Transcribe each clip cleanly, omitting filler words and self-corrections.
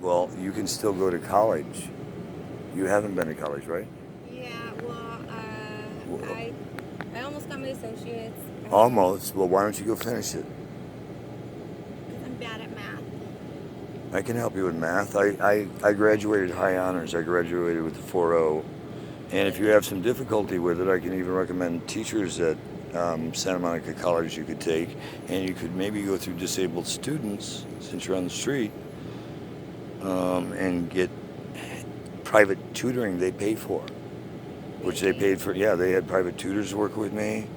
Well, you can still go to college. You haven't been to college, right? Yeah, well, I almost got my associates. Almost. Well, why don't you go finish it? Because I'm bad at math. I can help you with math. I graduated high honors. I graduated with the 4.0. And if you have some difficulty with it, I can even recommend teachers at Santa Monica College you could take. And you could maybe go through disabled students, since you're on the street, and get private tutoring they pay for. Which they paid for. Yeah, they had private tutors work with me.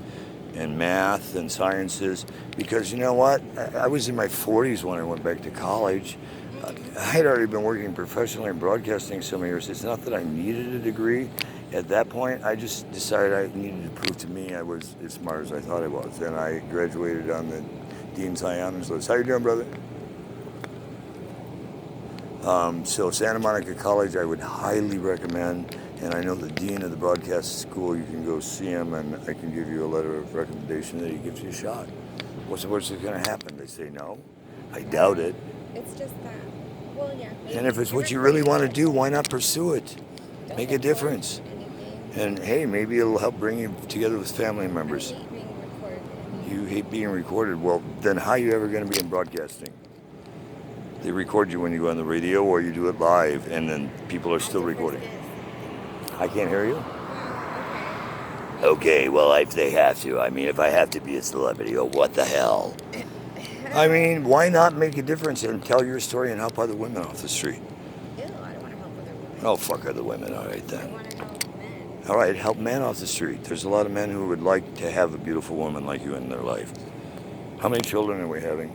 And math and sciences. Because you know what? I was in my 40s when I went back to college. I had already been working professionally in broadcasting so many years. It's not that I needed a degree. At that point, I just decided I needed to prove to me I was as smart as I thought I was. And I graduated on the Dean's High Honors list. How you doing, brother? So Santa Monica College, I would highly recommend. And I know the dean of the broadcast school, you can go see him, and I can give you a letter of recommendation that he gives you a shot. What's the worst that's going to happen? They say no? I doubt it. It's just that, well, yeah. And if it's what you really want to do, why not pursue it? Make a difference. And hey, maybe it'll help bring you together with family members. I hate being recorded. You hate being recorded. Well, then how are you ever going to be in broadcasting? They record you when you go on the radio, or you do it live, and then people are still recording. I can't hear you? Okay, well, if they have to. I mean, if I have to be a celebrity, oh, what the hell? I mean, why not make a difference and tell your story and help other women off the street? Ew, I don't want to help other women. Oh, fuck other women. All right, I then. want to help men. All right, help men off the street. There's a lot of men who would like to have a beautiful woman like you in their life. How many children are we having?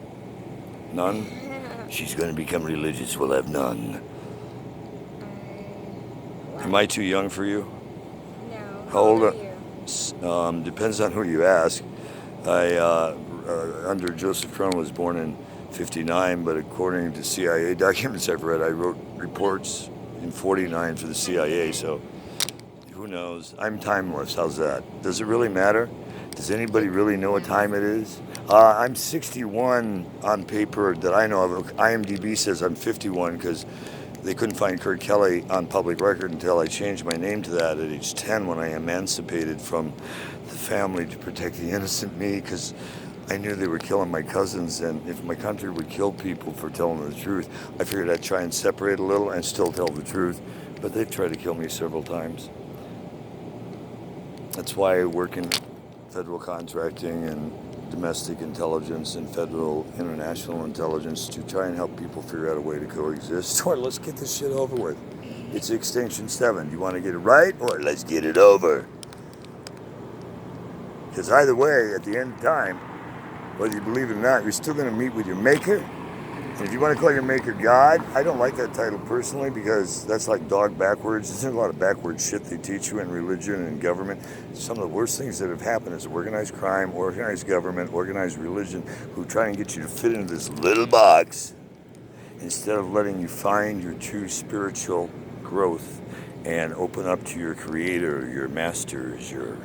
None? She's going to become religious. We'll have none. Am I too young for you? No. How old are you? Depends on who you ask. I, under Joseph Cronin, was born in 59, but according to CIA documents I've read, I wrote reports in 49 for the CIA, so who knows? I'm timeless. How's that? Does it really matter? Does anybody really know what time it is? I'm 61 on paper that I know of. IMDb says I'm 51 because they couldn't find Kurt Kelly on public record until I changed my name to that at age 10 when I emancipated from the family to protect the innocent me, because I knew they were killing my cousins, and if my country would kill people for telling the truth, I figured I'd try and separate a little and still tell the truth. But they've tried to kill me several times. That's why I work in federal contracting and domestic intelligence and federal international intelligence to try and help people figure out a way to coexist. Or let's get this shit over with. It's Extinction 7. Do you want to get it right, or let's get it over? Because either way, at the end of time, whether you believe it or not, you're still going to meet with your maker. And if you want to call your maker God, I don't like that title personally, because that's like dog backwards. There's a lot of backwards shit they teach you in religion and government. Some of the worst things that have happened is organized crime, organized government, organized religion, who try and get you to fit into this little box instead of letting you find your true spiritual growth and open up to your creator, your masters, your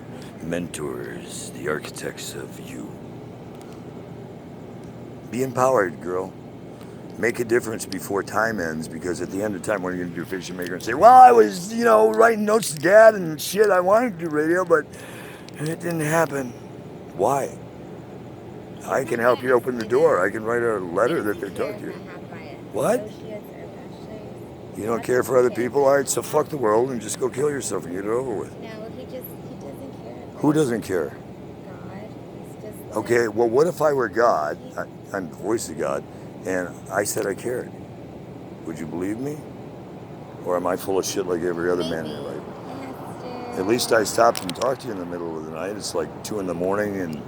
mentors, the architects of you. Be empowered, girl. Make a difference before time ends, because at the end of time, what are you going to do? Face your maker and say, well, I was, writing notes to Dad and shit. I wanted to do radio, but it didn't happen. Why? I can help you open the door. I can write a letter that they talk to you. What? You don't care for other people? All right, so fuck the world and just go kill yourself and get it over with. No, he doesn't care. Who doesn't care? God. He's just Okay, well, what if I were God? I'm the voice of God. And I said I cared. Would you believe me? Or am I full of shit like every other man in your life? At least I stopped and talked to you in the middle of the night. It's like 2 in the morning in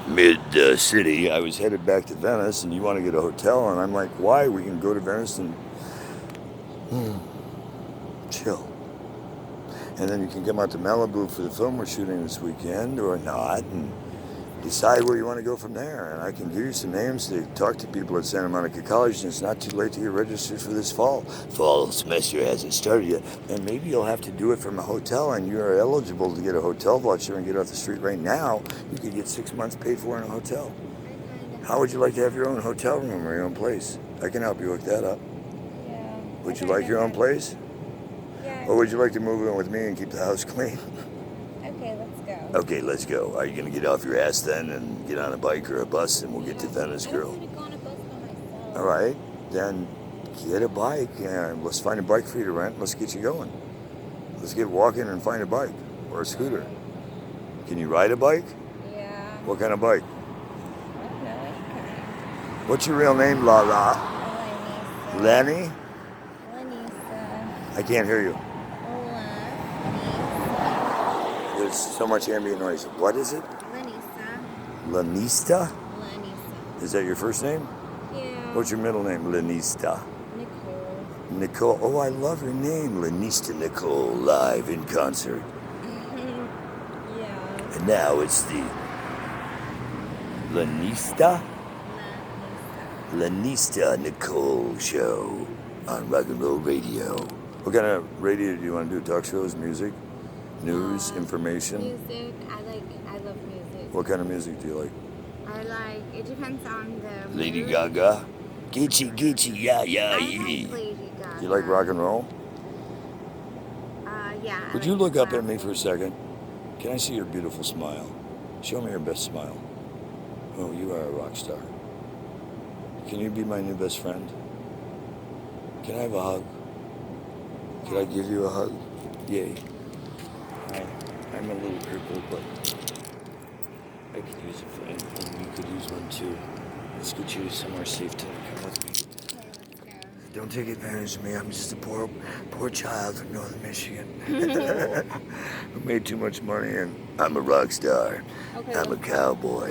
mid-city. I was headed back to Venice, and you want to get a hotel. And I'm like, why? We can go to Venice and chill. And then you can come out to Malibu for the film we're shooting this weekend, or not, and decide where you want to go from there. And I can give you some names to talk to people at Santa Monica College, and it's not too late to get registered for this fall. Fall semester hasn't started yet. And maybe you'll have to do it from a hotel, and you're eligible to get a hotel voucher and get off the street right now. You could get 6 months paid for in a hotel. How would you like to have your own hotel room or your own place? I can help you hook that up. Yeah. Would you like your own place? Yeah. Or would you like to move in with me and keep the house clean? Okay, let's go. Okay, let's go. Are you going to get off your ass then and get on a bike or a bus and we'll get to Venice, girl? I don't want to go on a bus by myself. All right, then get a bike and let's find a bike for you to rent. Let's get you going. Let's get walking and find a bike or a scooter. Can you ride a bike? Yeah. What kind of bike? I don't know what kind. What's your real name, Lala? Lenny? Lenisa. I can't hear you. Lenisa. There's so much ambient noise. What is it? Lenisa. Lanista? Lenisa. Is that your first name? Yeah. What's your middle name? Lanista. Nicole. Nicole. Oh, I love your name. Lanista Nicole, live in concert. Yeah. And now it's the Lanista? Lanista Nicole show on Rock and Roll Radio. What kind of radio do you want to do? Talk shows, music, news, information? Music. I love music. What kind of music do you like? It depends on the Lady mood. Gaga? Geechee, geechee, yeah, yeah, I yeah. like Lady Gaga. You like rock and roll? Yeah. I Would you like look up rap. at me for a second? Can I see your beautiful smile? Show me your best smile. Oh, you are a rock star. Can you be my new best friend? Can I have a hug? Can I give you a hug? Yay. I'm a little crippled, but I could use a friend, and you could use one too. Let's get you somewhere safe to come with me. Okay, let's go. Don't take advantage of me. I'm just a poor child from Northern Michigan. Who made too much money, and I'm a rock star. Okay, I'm a cowboy.